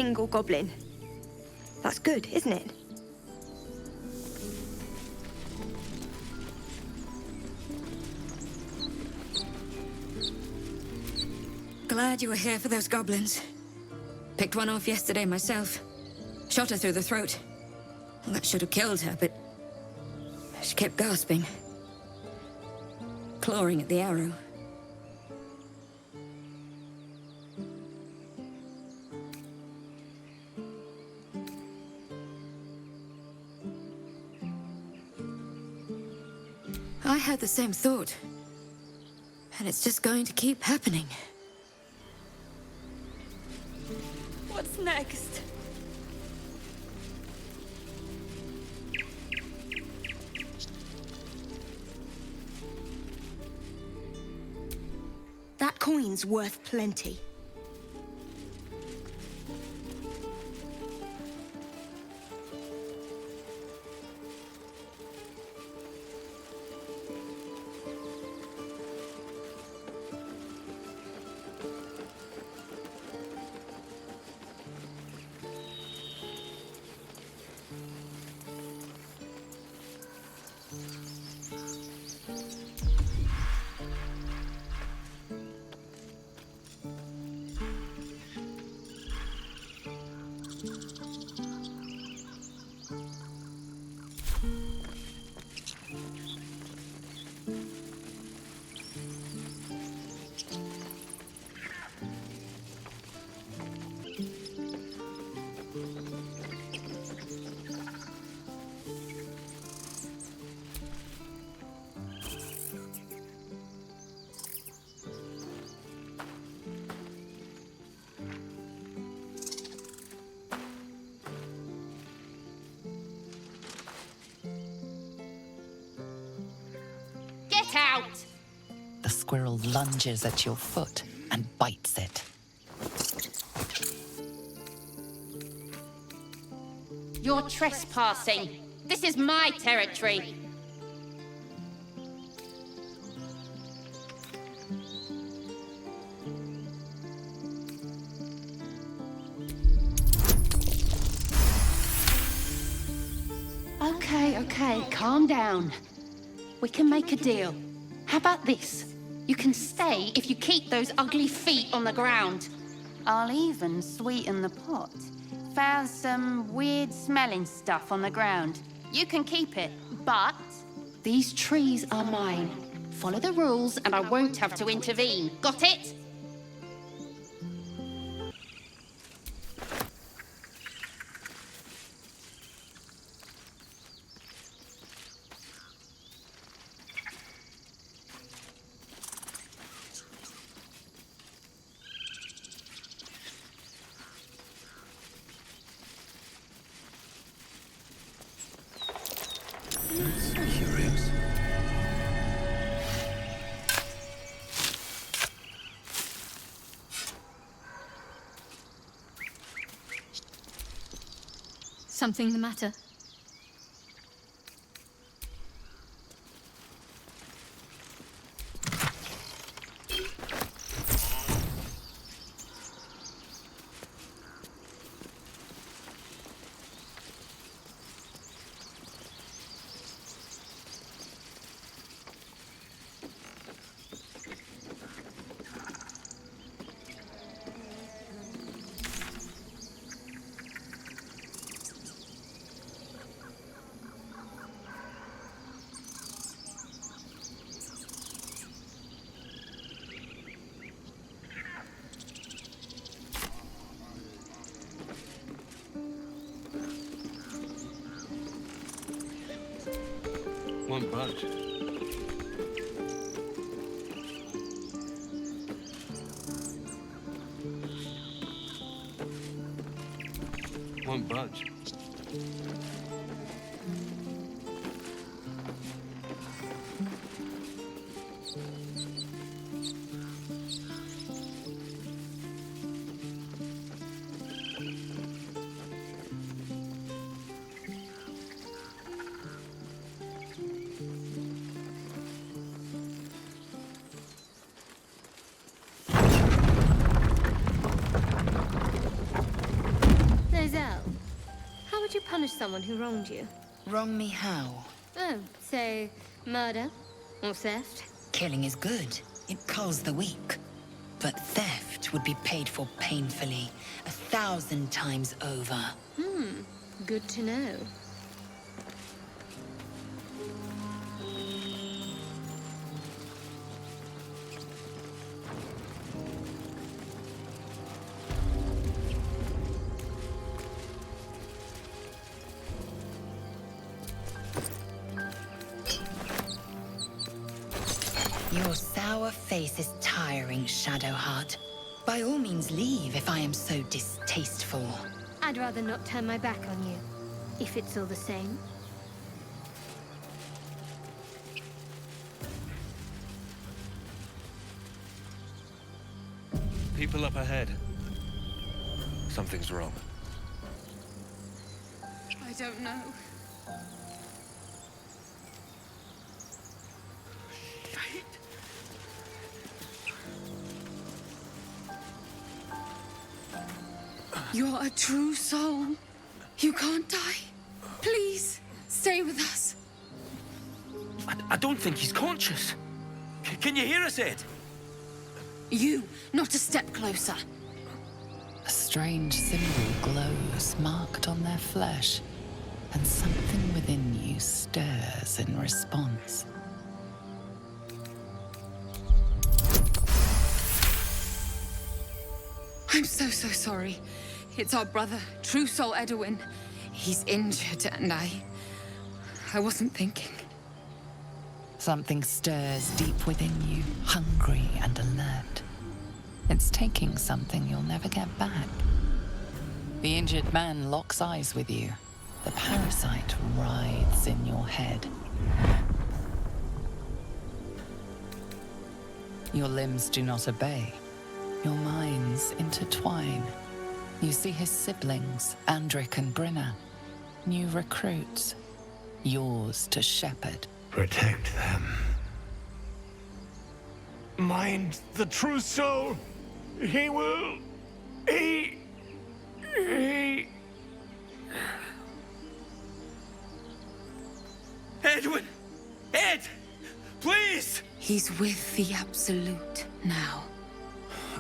single goblin. That's good, isn't it? Glad you were here for those goblins. Picked one off yesterday myself. Shot her through the throat. Well, that should have killed her, but she kept gasping. Clawing at the arrow. I had the same thought. And it's just going to keep happening. What's next? That coin's worth plenty. Out! The squirrel lunges at your foot and bites it. You're trespassing. This is my territory. Okay, calm down. We can make a deal. How about this? You can stay if you keep those ugly feet on the ground. I'll even sweeten the pot. Found some weird smelling stuff on the ground. You can keep it, but these trees are mine. Follow the rules and I won't have to intervene. Got it? Curious. Something the matter? Won't budge. Won't budge. would you punish someone who wronged you? Wrong me how? Oh, say, murder? Or theft? Killing is good. It culls the weak. But theft would be paid for painfully, 1,000 times over. Good to know. Your sour face is tiring, Shadowheart. By all means leave if I am so distasteful. I'd rather not turn my back on you, if it's all the same. People up ahead. Something's wrong. I don't know. You're a true soul. You can't die. Please, stay with us. I don't think he's conscious. Can you hear us, Ed? You, not a step closer. A strange symbol glows, marked on their flesh, and something within you stirs in response. I'm so sorry. It's our brother, True Soul Edwin. He's injured and I wasn't thinking. Something stirs deep within you, hungry and alert. It's taking something you'll never get back. The injured man locks eyes with you. The parasite writhes in your head. Your limbs do not obey. Your minds intertwine. You see his siblings, Andric and Brinna. New recruits. Yours to shepherd. Protect them. Mind the true soul. He will... He... Edwin! Ed! Please! He's with the Absolute now.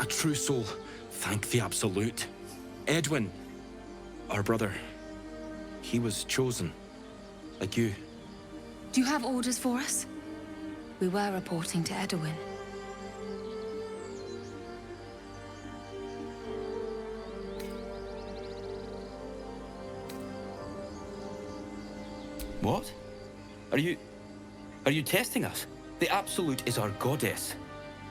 A true soul. Thank the Absolute. Edwin, our brother, he was chosen, like you. Do you have orders for us? We were reporting to Edwin. What? Are you testing us? The Absolute is our goddess.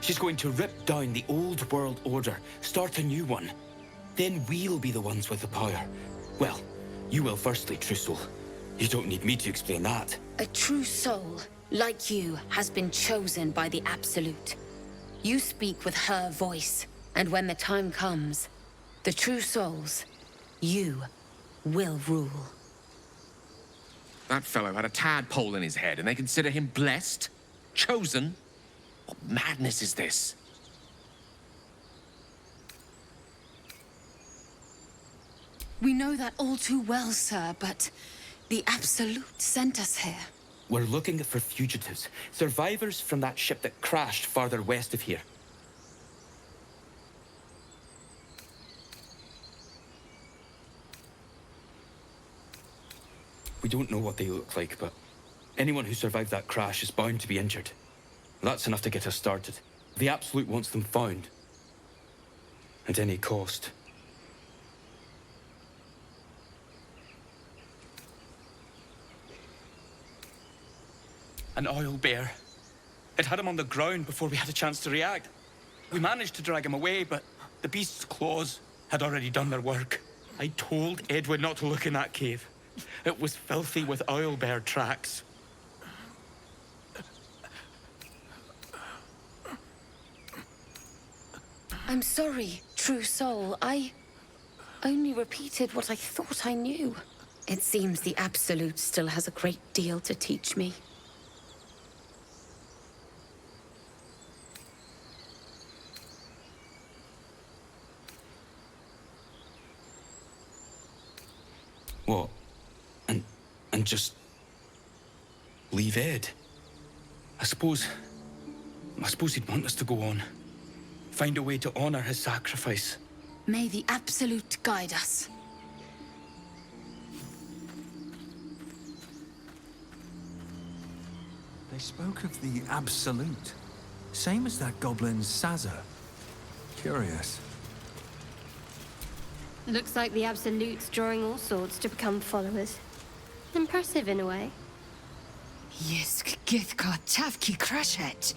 She's going to rip down the old world order, start a new one. Then we'll be the ones with the power. Well, you will firstly, True Soul. You don't need me to explain that. A true soul, like you, has been chosen by the Absolute. You speak with her voice, and when the time comes, the true souls, you will rule. That fellow had a tadpole in his head, and they consider him blessed? Chosen? What madness is this? We know that all too well, sir, but the Absolute sent us here. We're looking for fugitives, survivors from that ship that crashed farther west of here. We don't know what they look like, but anyone who survived that crash is bound to be injured. That's enough to get us started. The Absolute wants them found. At any cost. An oil bear. It had him on the ground before we had a chance to react. We managed to drag him away, but the beast's claws had already done their work. I told Edwin not to look in that cave. It was filthy with oil bear tracks. I'm sorry, true soul. I only repeated what I thought I knew. It seems the Absolute still has a great deal to teach me. What? and just leave Ed. I suppose he'd want us to go on. Find a way to honor his sacrifice. May the Absolute guide us. They spoke of the Absolute. Same as that goblin's Sazza. Curious. Looks like the Absolute's drawing all sorts to become followers. Impressive in a way. Yisk Githkar Tavki Krashet.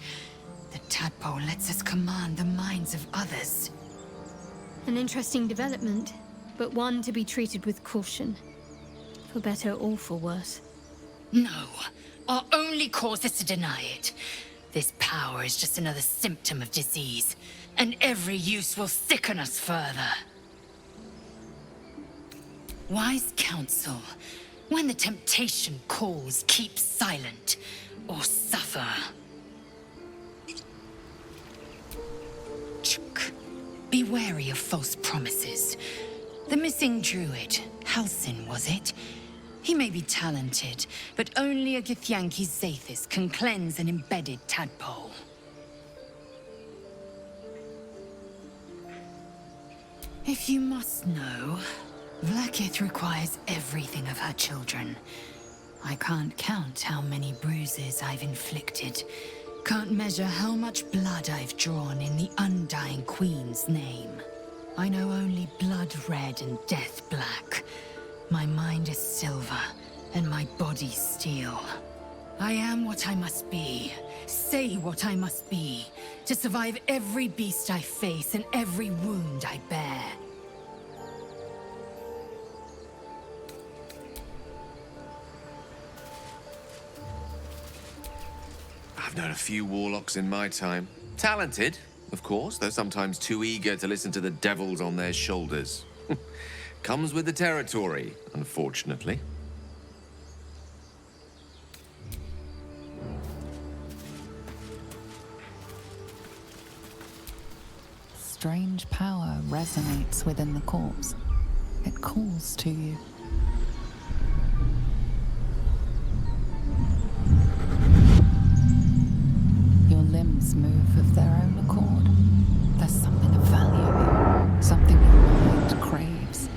The tadpole lets us command the minds of others. An interesting development, but one to be treated with caution. For better or for worse. No. Our only cause is to deny it. This power is just another symptom of disease, and every use will sicken us further. Wise counsel. When the temptation calls, keep silent, or suffer. Chuk. Be wary of false promises. The missing druid, Halsin, was it? He may be talented, but only a Githyanki Zathis can cleanse an embedded tadpole. If you must know, Vlaakith requires everything of her children. I can't count how many bruises I've inflicted. Can't measure how much blood I've drawn in the Undying Queen's name. I know only blood red and death black. My mind is silver, and my body steel. I am what I must be, say what I must be, to survive every beast I face and every wound I bear. I've known a few warlocks in my time. Talented, of course, though sometimes too eager to listen to the devils on their shoulders. Comes with the territory, unfortunately. Strange power resonates within the corpse. It calls to you. Your limbs move of their own accord. There's something of value here, something your mind craves.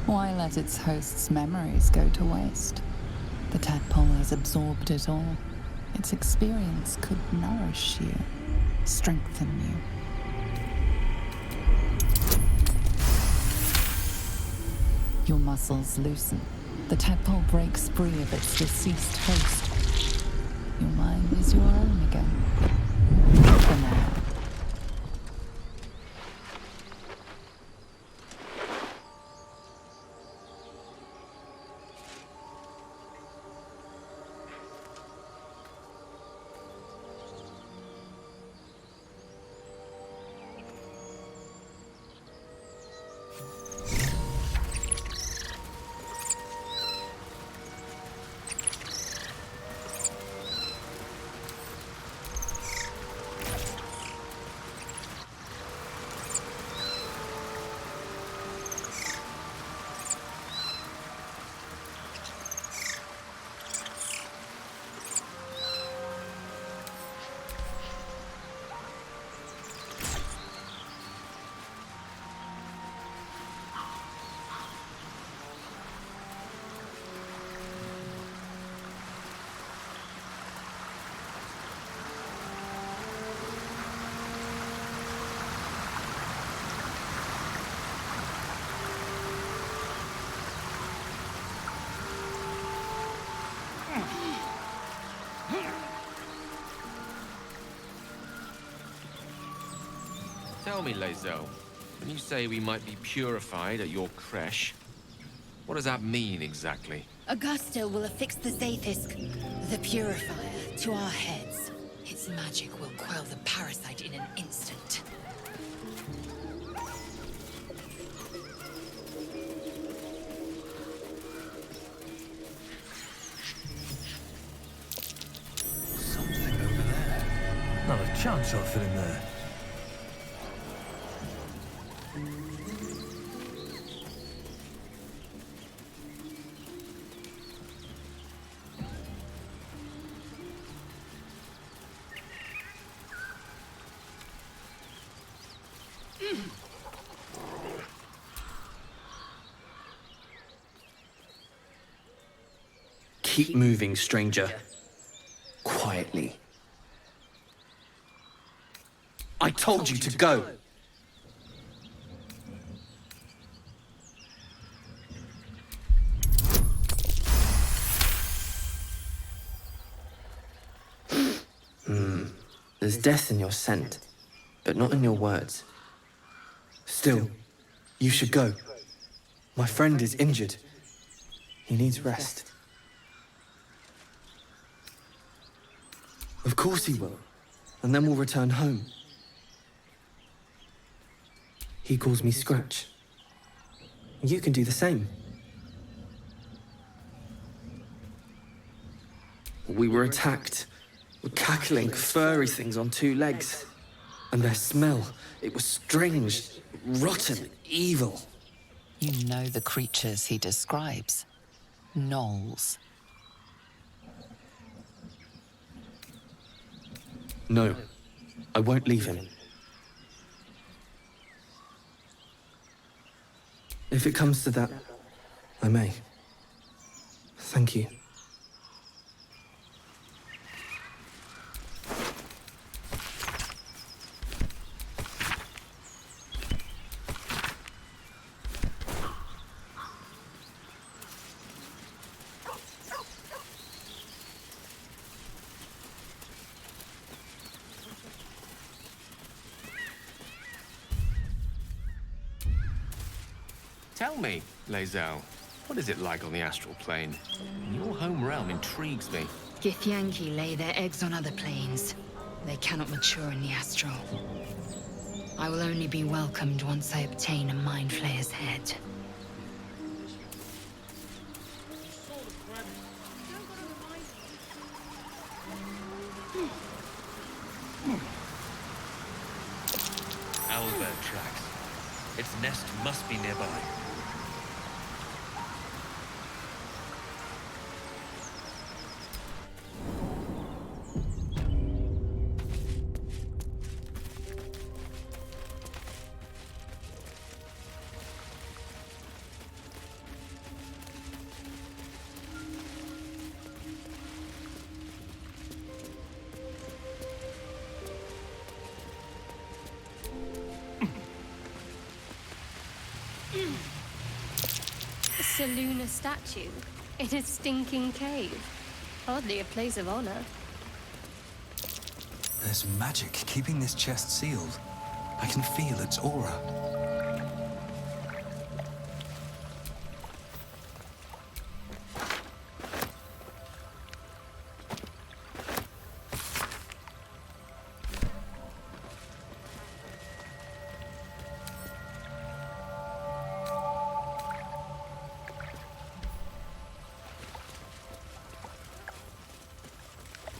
Why let its host's memories go to waste? The tadpole has absorbed it all. Its experience could nourish you, strengthen you. Your muscles loosen. The tadpole breaks free of its deceased host. Your mind is your own again. For now. Tell me, Lae'zel, when you say we might be purified at your creche, what does that mean exactly? Augusta will affix the Zathis, the purifier, to our heads. Its magic will quell the parasite in an instant. Something over there. Not a chance I'll fit in there. Keep moving, stranger. Quietly. I told you to go! There's death in your scent, but not in your words. Still, you should go. My friend is injured. He needs rest. Of course he will, and then we'll return home. He calls me Scratch. You can do the same. We were attacked. With cackling, furry things on 2 legs. And their smell, it was strange, rotten, evil. You know the creatures he describes. Gnolls. No, I won't leave him. If it comes to that, I may. Thank you. Tell me, Lae'zel, what is it like on the astral plane? Your home realm intrigues me. Githyanki lay their eggs on other planes. They cannot mature in the astral. I will only be welcomed once I obtain a Mind Flayer's head. Owlbird tracks. Its nest must be nearby. A lunar statue in a stinking cave. Hardly a place of honor. There's magic keeping this chest sealed. I can feel its aura.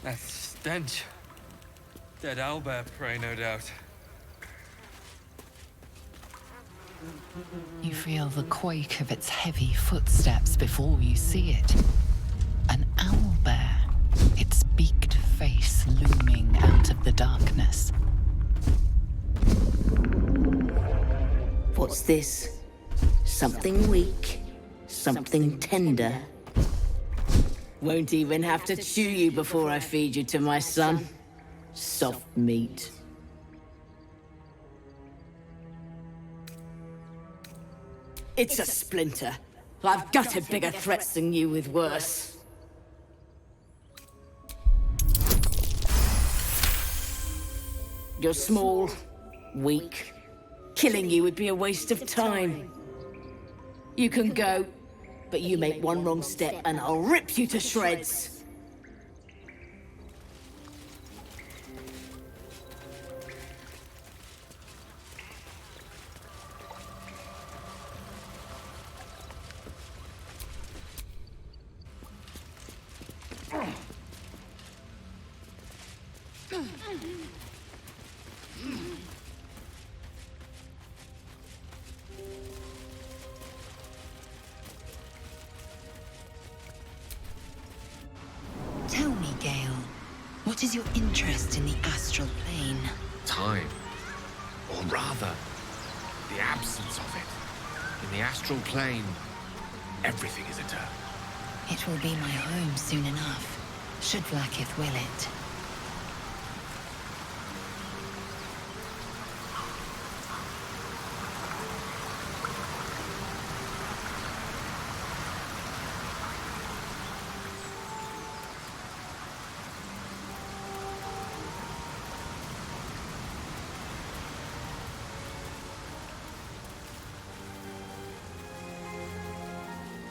That stench. Dead owlbear prey, no doubt. You feel the quake of its heavy footsteps before you see it. An owlbear, its beaked face looming out of the darkness. What's this? Something weak, something tender. Won't even have to chew you before I feed you to my son. Soft meat. It's a splinter. I've gutted bigger threats than you with worse. You're small, weak. Killing you would be a waste of time. You can go, but you make one wrong step and I'll rip you to shreds. Tell me, Gale, what is your interest in the astral plane? Time. Or rather, the absence of it. In the astral plane, everything is eternal. It will be my home soon enough, should Vlaakith will it.